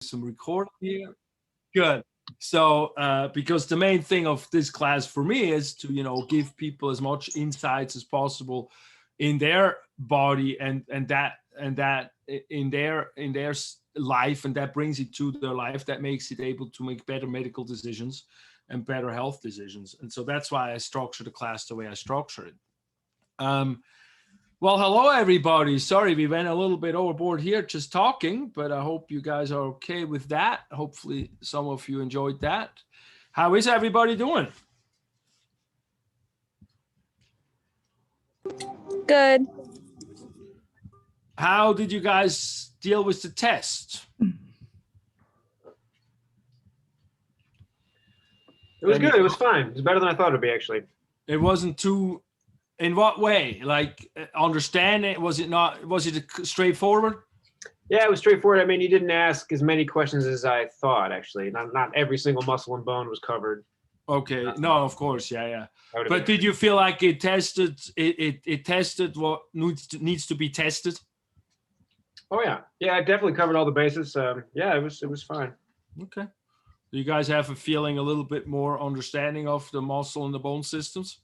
Some recording here. Good. So, because the main thing of this class for me is to, give people as much insights as possible in their body and that in their life, and that brings it to their life, that makes it able to make better medical decisions and better health decisions. And so that's why I structure the class the way I structure it. Well, hello, everybody. Sorry, we went a little bit overboard here just talking, but I hope you guys are okay with that. Hopefully some of you enjoyed that. How is everybody doing? Good. How did you guys deal with the test? It was good. It was fine. It was better than I thought it would be, actually. It wasn't too... In what way? Like, understand it? Was it straightforward? Yeah, it was straightforward. I mean, you didn't ask as many questions as I thought, actually. Not every single muscle and bone was covered. Okay. No, of course. Yeah. But did you feel like it tested what needs to be tested? Oh, yeah. Yeah, it definitely covered all the bases. Yeah, it was fine. Okay. Do you guys have a feeling a little bit more understanding of the muscle and the bone systems?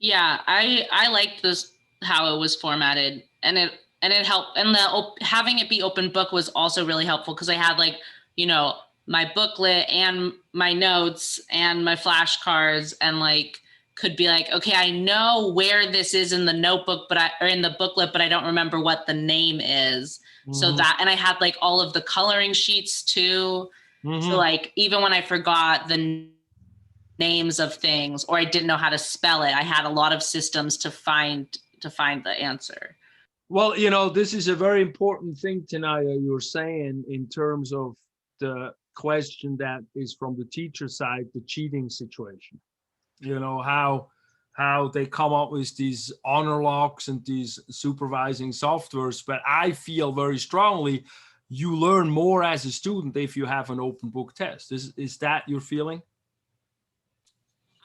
Yeah, I liked this, how it was formatted, and it helped. And having it be open book was also really helpful, because I had my booklet and my notes and my flashcards, and could be like, okay, I know where this is in the notebook, or in the booklet, but I don't remember what the name is. Mm-hmm. So that, and I had all of the coloring sheets too. Mm-hmm. So even when I forgot the names of things, or I didn't know how to spell it, I had a lot of systems to find the answer. Well, this is a very important thing, Tenaya, you're saying, in terms of the question that is from the teacher side, the cheating situation. How they come up with these honor locks and these supervising softwares, but I feel very strongly you learn more as a student if you have an open book test. Is that your feeling?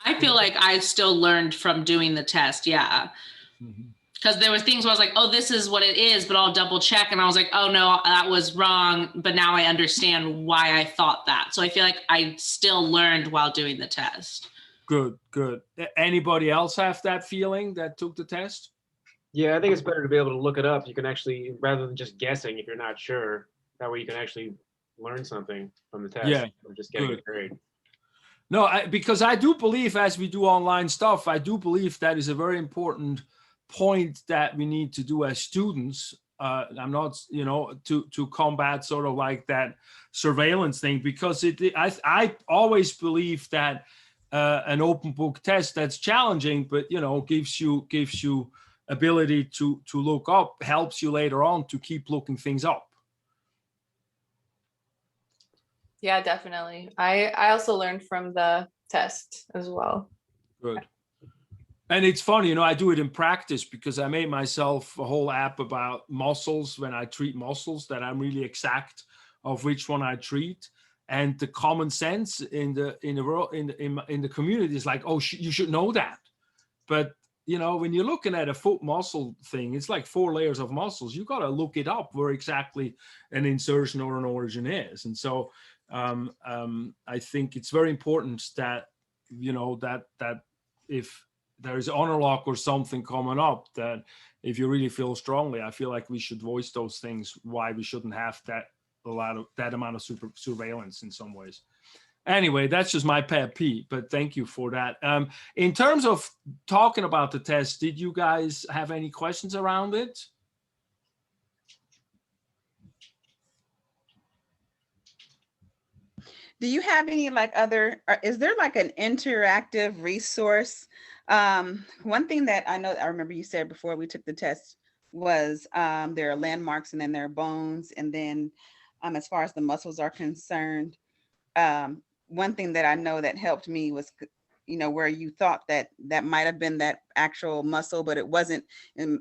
I feel like I still learned from doing the test, yeah. Because there were things where I was like, oh, this is what it is, but I'll double check. And I was like, oh, no, that was wrong. But now I understand why I thought that. So I feel like I still learned while doing the test. Good. Anybody else have that feeling that took the test? Yeah, I think it's better to be able to look it up. You can actually, rather than just guessing if you're not sure, that way you can actually learn something from the test. Yeah, or just getting a grade. No, because I do believe, as we do online stuff, I do believe that is a very important point that we need to do as students. I'm not, to combat sort of like that surveillance thing, because I always believe that an open book test that's challenging, but gives you ability to look up, helps you later on to keep looking things up. Yeah, definitely. I also learned from the test as well. Good. And it's funny, I do it in practice, because I made myself a whole app about muscles when I treat muscles, that I'm really exact of which one I treat. And the common sense in the world, in the community is like, oh, you should know that. But when you're looking at a foot muscle thing, it's like 4 layers of muscles. You got to look it up where exactly an insertion or an origin is. And so I think it's very important that, that if there's an honor lock or something coming up, that if you really feel strongly, I feel like we should voice those things, why we shouldn't have that amount of surveillance in some ways. Anyway, that's just my pet peeve, but thank you for that. In terms of talking about the test, did you guys have any questions around it? Do you have any is there an interactive resource? One thing that I remember you said before we took the test was there are landmarks, and then there are bones. And then as far as the muscles are concerned, one thing that I know that helped me was, where you thought that might have been that actual muscle, but it wasn't, and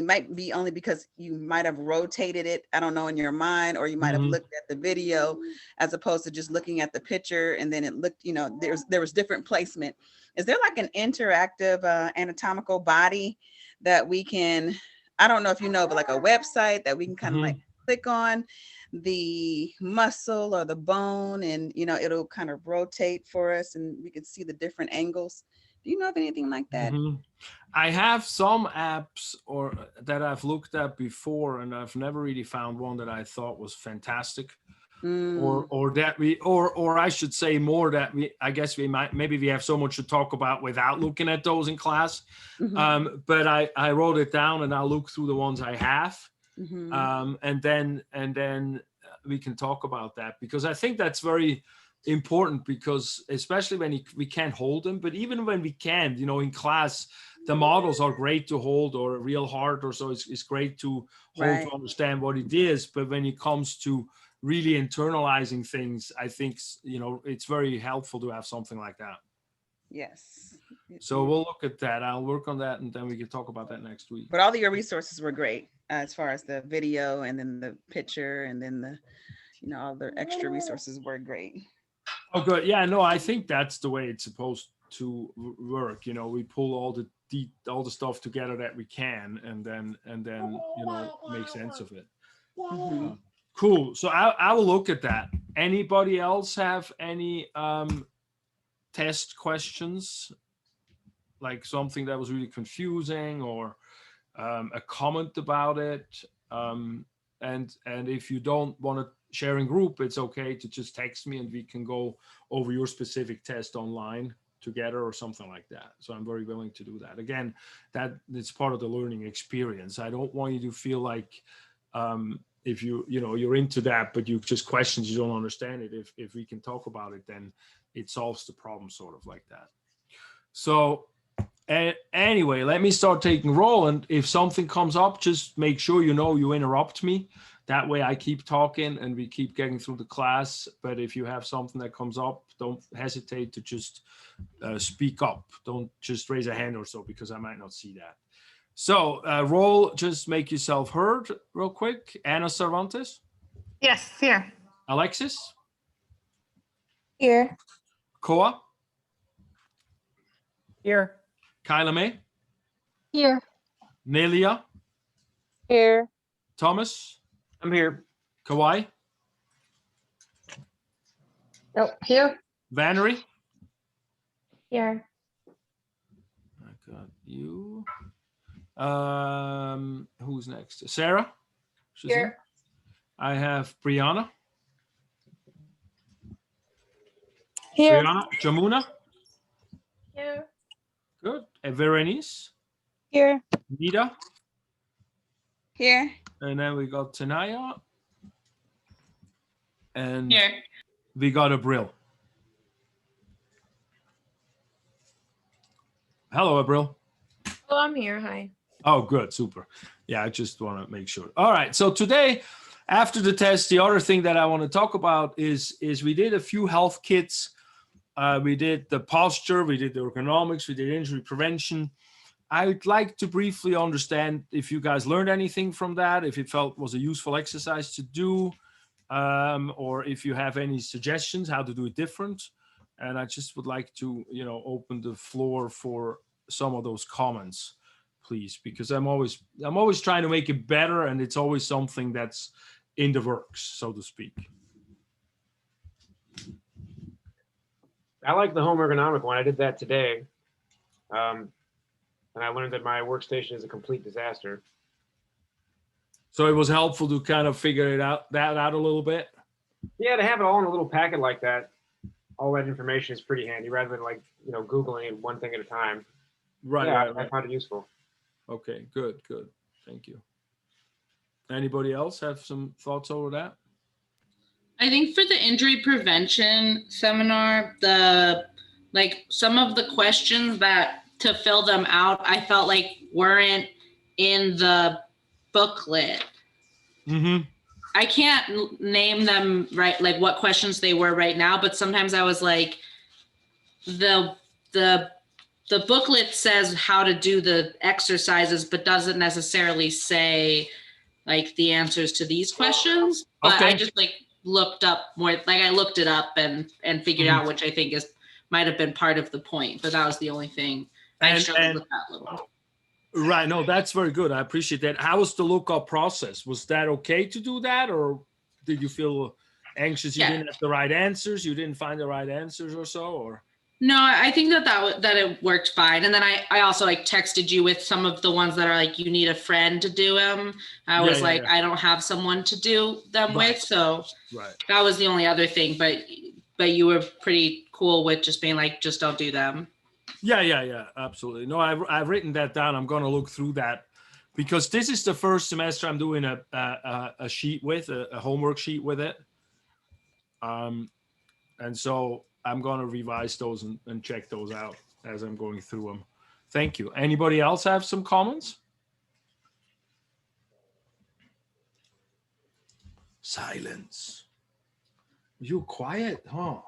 might be only because you might have rotated it, I don't know, in your mind, or you might have looked at the video as opposed to just looking at the picture, and then it looked, there was different placement. Is there an interactive anatomical body that we can, I don't know if but a website that we can kind of click on the muscle or the bone, and it'll kind of rotate for us and we can see the different angles. Do you know of anything like that? Mhm. I have some apps that I've looked at before, and I've never really found one that I thought was fantastic. Or I should say more that I guess maybe we have so much to talk about without looking at those in class. But I wrote it down and I'll look through the ones I have. And then we can talk about that, because I think that's very important, because especially when we can't hold them, but even when we can, in class, the models are great to hold, or a real heart or so. It's great to hold to understand what it is. But when it comes to really internalizing things, I think, it's very helpful to have something like that. Yes. So we'll look at that. I'll work on that, and then we can talk about that next week. But all of your resources were great, as far as the video and then the picture and then the, all the extra resources were great. Oh, good. Yeah, no, I think that's the way it's supposed to work. We pull all the stuff together that we can, and then make sense of it. Cool. So I will look at that. Anybody else have any test questions, like something that was really confusing, or a comment about it? And if you don't want to share in group, it's okay to just text me and we can go over your specific test online together or something like that. So I'm very willing to do that. Again, that it's part of the learning experience. I don't want you to feel like if you're into that, but you just questions, you don't understand it. If we can talk about it, then it solves the problem, sort of like that. So anyway, let me start taking roll. And if something comes up, just make sure you interrupt me. That way I keep talking and we keep getting through the class. But if you have something that comes up, don't hesitate to just speak up. Don't just raise a hand or so, because I might not see that. So roll, just make yourself heard real quick. Ana Cervantes? Yes, here. Alexis? Here. Koa? Here. Kyla May? Here. Nelia? Here. Thomas? I'm here. Kawhi? Oh, here. Vannery? Here. I got you. Who's next? Sarah? She's Here. I have Brianna. Here. Brianna. Jamuna? Here. Good. And Verenice? Here. Nita? Here. And then we got Tanaya. And Here. we got Abril. Hello, Abril. Oh, I'm here. Hi. Oh, good. Super. Yeah, I just want to make sure. All right. So today, after the test, the other thing that I want to talk about is we did a few health kits. We did the posture, we did the ergonomics, we did injury prevention. I'd like to briefly understand if you guys learned anything from that, if it felt was a useful exercise to do, or if you have any suggestions how to do it different. And I just would like to, open the floor for some of those comments, please, because I'm always trying to make it better, and it's always something that's in the works, so to speak. I like the home ergonomic one. I did that today. And I learned that my workstation is a complete disaster. So it was helpful to kind of figure that out a little bit. Yeah, to have it all in a little packet like that, all that information is pretty handy, rather than Googling it one thing at a time. Right, yeah, right. I find it useful. Okay, good. Thank you. Anybody else have some thoughts over that? I think for the injury prevention seminar, some of the questions that to fill them out, I felt like weren't in the booklet. Mm-hmm. I can't name them right, like what questions they were right now, but sometimes I was like, the booklet says how to do the exercises, but doesn't necessarily say like the answers to these questions. But Okay. I just looked up more, I looked it up and figured out, which I think might have been part of the point, but that was the only thing I struggled with that little. Right. No, that's very good. I appreciate that. How was the lookup process? Was that okay to do that, or did you feel anxious? You Yeah. didn't have the right answers? You didn't find the right answers or so? Or No, I think that it worked fine. And then I also like texted you with some of the ones that are like, you need a friend to do them. I was like, I don't have someone to do them Right. with. So Right. that was the only other thing, but you were pretty cool with just being like, just don't do them. Yeah, absolutely. No, I've written that down. I'm going to look through that because this is the first semester I'm doing a sheet with a homework sheet with it. And so I'm going to revise those and check those out as I'm going through them. Thank you. Anybody else have some comments? Silence. You quiet, huh?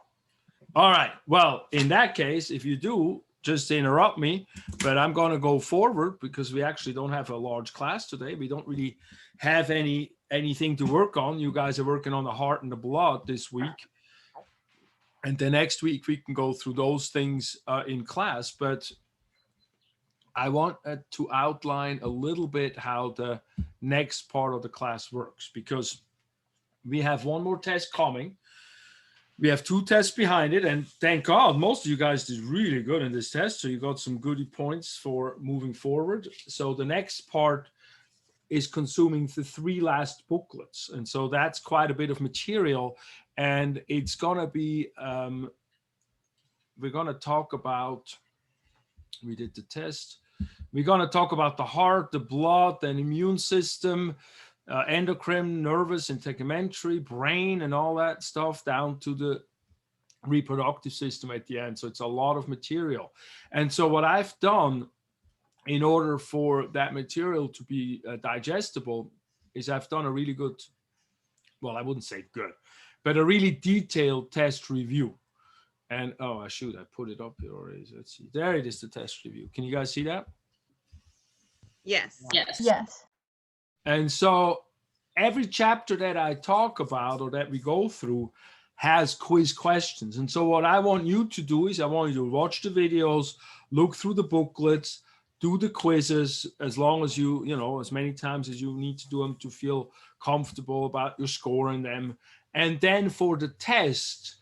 All right. Well, in that case, if you do, just interrupt me, but I'm going to go forward because we actually don't have a large class today. We don't really have anything to work on. You guys are working on the heart and the blood this week. And the next week we can go through those things in class, but I want to outline a little bit how the next part of the class works because we have one more test coming. We have 2 tests behind it, and thank God most of you guys did really good in this test, so you got some goodie points for moving forward. So the next part is consuming the 3 last booklets, and so that's quite a bit of material, and it's gonna be we're gonna talk about, we did the test, we're gonna talk about the heart, the blood, the immune system, endocrine, nervous, and integumentary, brain, and all that stuff down to the reproductive system at the end. So it's a lot of material. And so what I've done in order for that material to be digestible is I've done a really good, well, I wouldn't say good, but a really detailed test review. And oh, I put it up here already. Let's see. There it is, the test review. Can you guys see that? Yes. Yes. Yes. And so every chapter that I talk about or that we go through has quiz questions. And so what I want you to do is I want you to watch the videos, look through the booklets, do the quizzes as long as you know, as many times as you need to do them to feel comfortable about your score in them. And then for the test,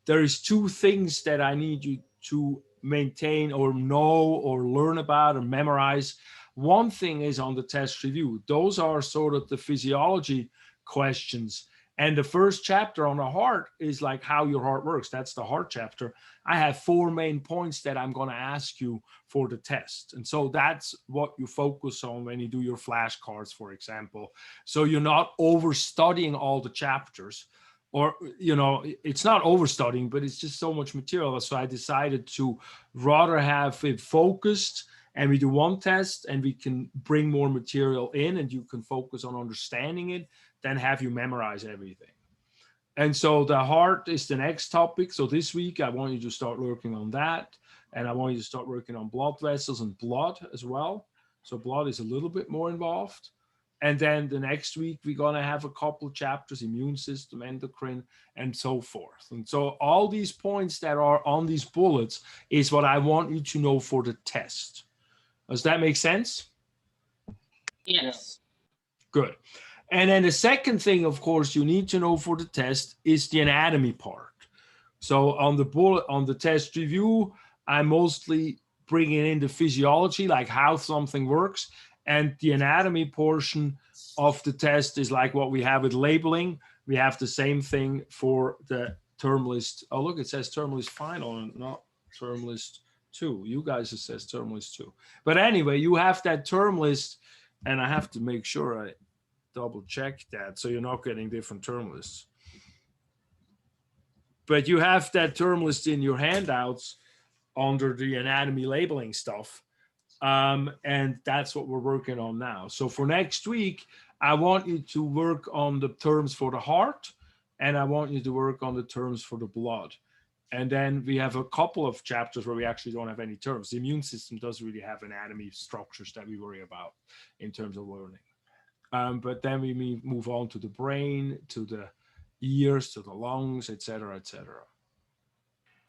there is 2 things that I need you to maintain or know or learn about or memorize. One thing is on the test review. Those are sort of the physiology questions. And the first chapter on the heart is like how your heart works. That's the heart chapter. I have 4 main points that I'm going to ask you for the test. And so that's what you focus on when you do your flashcards, for example. So you're not over studying all the chapters. Or, you know, it's not overstudying, but it's just so much material. So I decided to rather have it focused and we do 1 test and we can bring more material in and you can focus on understanding it, than have you memorize everything. And so the heart is the next topic. So this week, I want you to start working on that. And I want you to start working on blood vessels and blood as well. So blood is a little bit more involved. And then the next week, we're going to have a couple chapters, immune system, endocrine, and so forth. And so all these points that are on these bullets is what I want you to know for the test. Does that make sense? Yes. Good. And then the second thing, of course, you need to know for the test is the anatomy part. So on the bullet, on the test review, I'm mostly bringing in the physiology, like how something works. And the anatomy portion of the test is like what we have with labeling. We have the same thing for the term list. Oh, look, it says term list final and not term list 2. You guys, it says term list 2. But anyway, you have that term list, and I have to make sure I double check that so you're not getting different term lists. But you have that term list in your handouts under the anatomy labeling stuff. And that's what we're working on now. So for next week, I want you to work on the terms for the heart, and I want you to work on the terms for the blood. And then we have a couple of chapters where we actually don't have any terms. The immune system doesn't really have anatomy structures that we worry about in terms of learning. But then we move on to the brain, to the ears, to the lungs, et cetera, et cetera.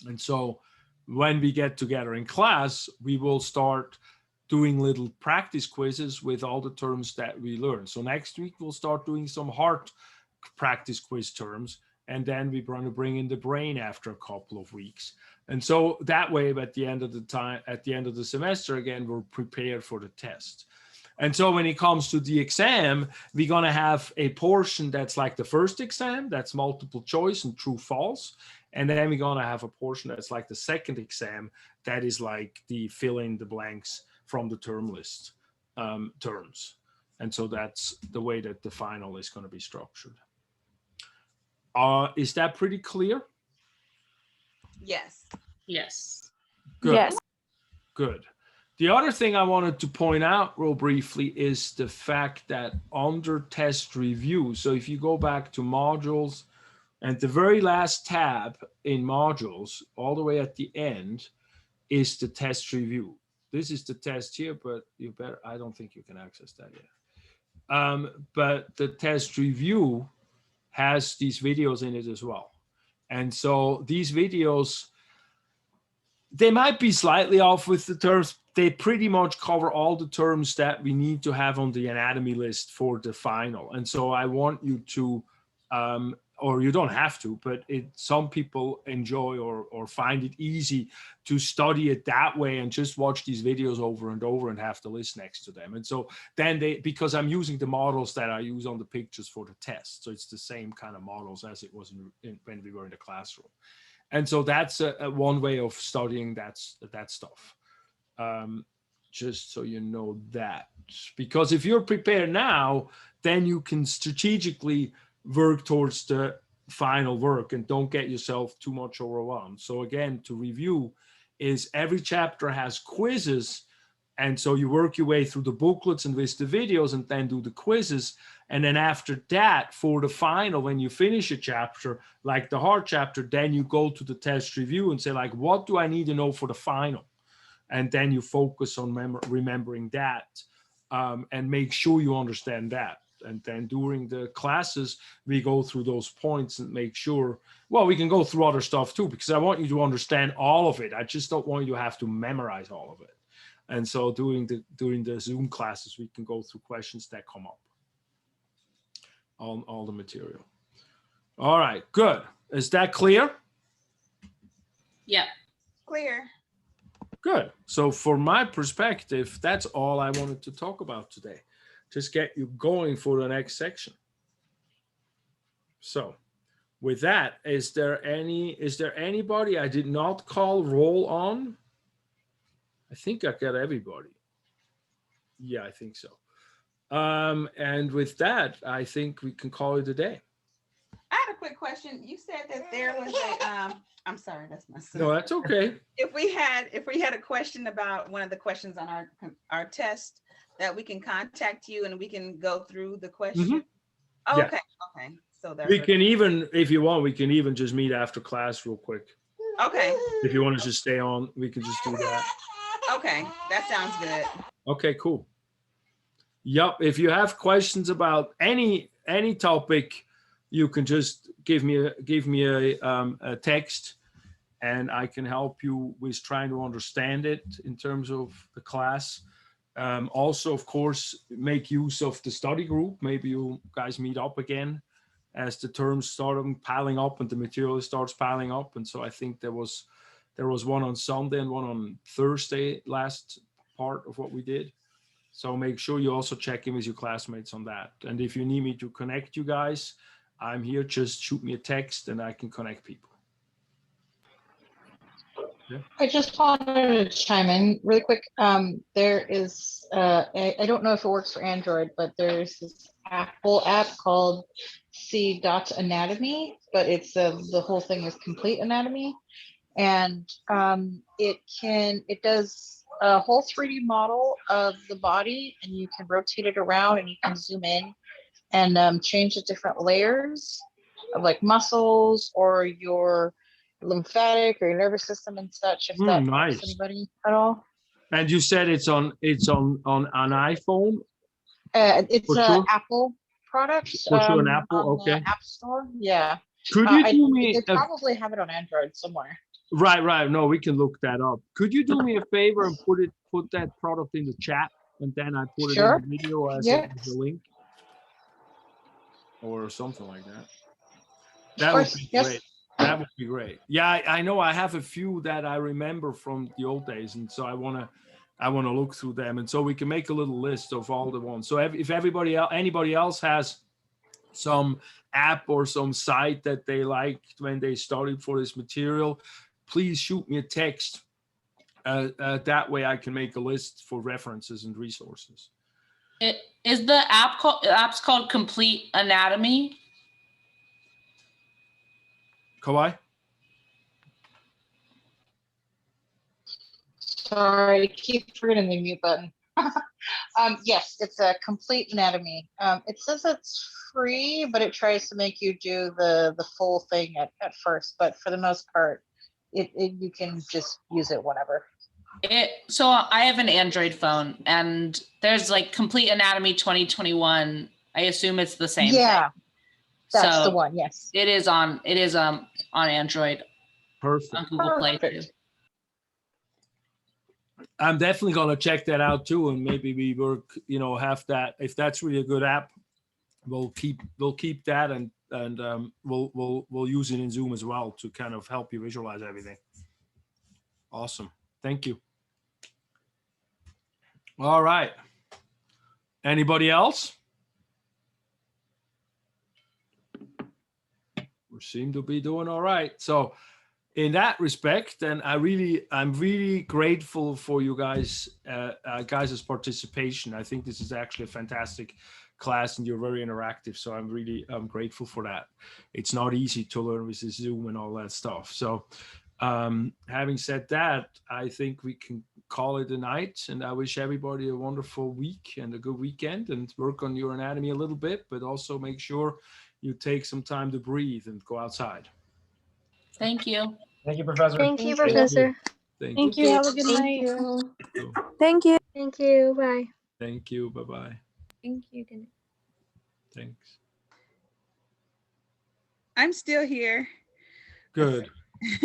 And so when we get together in class, we will start doing little practice quizzes with all the terms that we learn. So next week, we'll start doing some heart practice quiz terms. And then we're going to bring in the brain after a couple of weeks. And so that way, at the end of the semester, again, we're prepared for the test. And so when it comes to the exam, we're going to have a portion that's like the first exam, that's multiple choice and true, false. And then we're going to have a portion that's like the second exam, that is like the fill in the blanks from the term list terms. And so that's the way that the final is going to be structured. Is that pretty clear? Yes. Yes. Good. Yes. Good. The other thing I wanted to point out real briefly is the fact that under test review, so if you go back to modules and the very last tab in modules, all the way at the end, is the test review. This is the test here, but I don't think you can access that yet. But the test review has these videos in it as well. And so these videos, they might be slightly off with the terms. They pretty much cover all the terms that we need to have on the anatomy list for the final. And so I want you to, or you don't have to, but some people enjoy or find it easy to study it that way and just watch these videos over and over and have the list next to them. And so then because I'm using the models that I use on the pictures for the test. So it's the same kind of models as it was when we were in the classroom. And so that's one way of studying that stuff. Just so you know that. Because if you're prepared now, then you can strategically work towards the final work and don't get yourself too much overwhelmed. So again, to review, is every chapter has quizzes. And so you work your way through the booklets and with the videos and then do the quizzes. And then after that, for the final, when you finish a chapter, like the hard chapter, then you go to the test review and say, like, what do I need to know for the final? And then you focus on remembering that and make sure you understand that. And then during the classes, we go through those points and make sure, well, we can go through other stuff too, because I want you to understand all of it. I just don't want you to have to memorize all of it. And so during the Zoom classes, we can go through questions that come up on all the material. All right, good. Is that clear? Yeah. Clear. Good. So from my perspective, that's all I wanted to talk about today. Just get you going for the next section. So with that, is there anybody I did not call roll on? I think I got everybody. Yeah, I think so. And with that, I think we can call it a day. I had a quick question. You said that there was a, I'm sorry, that's my son. No, that's okay. If we had a question about one of the questions on our test, that we can contact you and we can go through the question. Mm-hmm. Oh, Yeah. Okay. So that's We can even, if you want, we can even just meet after class real quick. okay. If you want to just stay on, we can just do that. Okay, that sounds good. Okay, cool. Yep. If you have questions about any topic, you can just give me a text, and I can help you with trying to understand it in terms of the class. Also, of course, make use of the study group. Maybe you guys meet up again as the terms start piling up and the material starts piling up. And so I think there was one on Sunday and one on Thursday, last part of what we did. So make sure you also check in with your classmates on that. And if you need me to connect you guys, I'm here. Just shoot me a text and I can connect people. Yeah. I just wanted to chime in really quick. There is, I don't know if it works for Android, but there's this Apple app called C.Anatomy, but it's the whole thing is Complete Anatomy. And it does a whole 3D model of the body, and you can rotate it around and you can zoom in and change the different layers of like muscles or your lymphatic or your nervous system and such, if that Nice. helps anybody at all. And you said it's on an iPhone? It's For an sure? Apple product. For sure, an Apple, on the okay. App Store. Yeah. Could you do me They probably have it on Android somewhere. Right. No, we can look that up. Could you do me a favor and put that product in the chat, and then I put Sure. it in the video as Yeah. a link? or something like that. Of That would course, be yes. great. That would be great. Yeah, I know I have a few that I remember from the old days, and so I wanna look through them, and so we can make a little list of all the ones. So if anybody else has some app or some site that they liked when they studied for this material, please shoot me a text. That way I can make a list for references and resources. Is the app's called Complete Anatomy? Kawhi? Sorry, I keep forgetting the mute button. Yes, it's a Complete Anatomy. It says it's free, but it tries to make you do the full thing at first. But for the most part, you can just use it whenever. So I have an Android phone, and there's like Complete Anatomy 2021. I assume it's the same Yeah, thing. that's So the one. Yes. it is on Android, Perfect. on Google Play too. Perfect. I'm definitely gonna check that out too, and maybe we work, have that. If that's really a good app, we'll keep that, and we'll use it in Zoom as well to kind of help you visualize everything. Awesome. Thank you. All right. Anybody else? We seem to be doing all right. So in that respect, then I'm really grateful for you guys' participation. I think this is actually a fantastic class, and you're very interactive. So I'm grateful for that. It's not easy to learn with this Zoom and all that stuff. So having said that, I think we can call it a night, and I wish everybody a wonderful week and a good weekend, and work on your anatomy a little bit, but also make sure you take some time to breathe and go outside. Thank you. Thank you, Professor. Thank you, Thank you. Professor. Thank Thank you. you. Have a good Thank night. you. Thank you. Thank you. Bye. Thank you. Bye-bye. Thank you. Good night. Thanks. I'm still here. Good.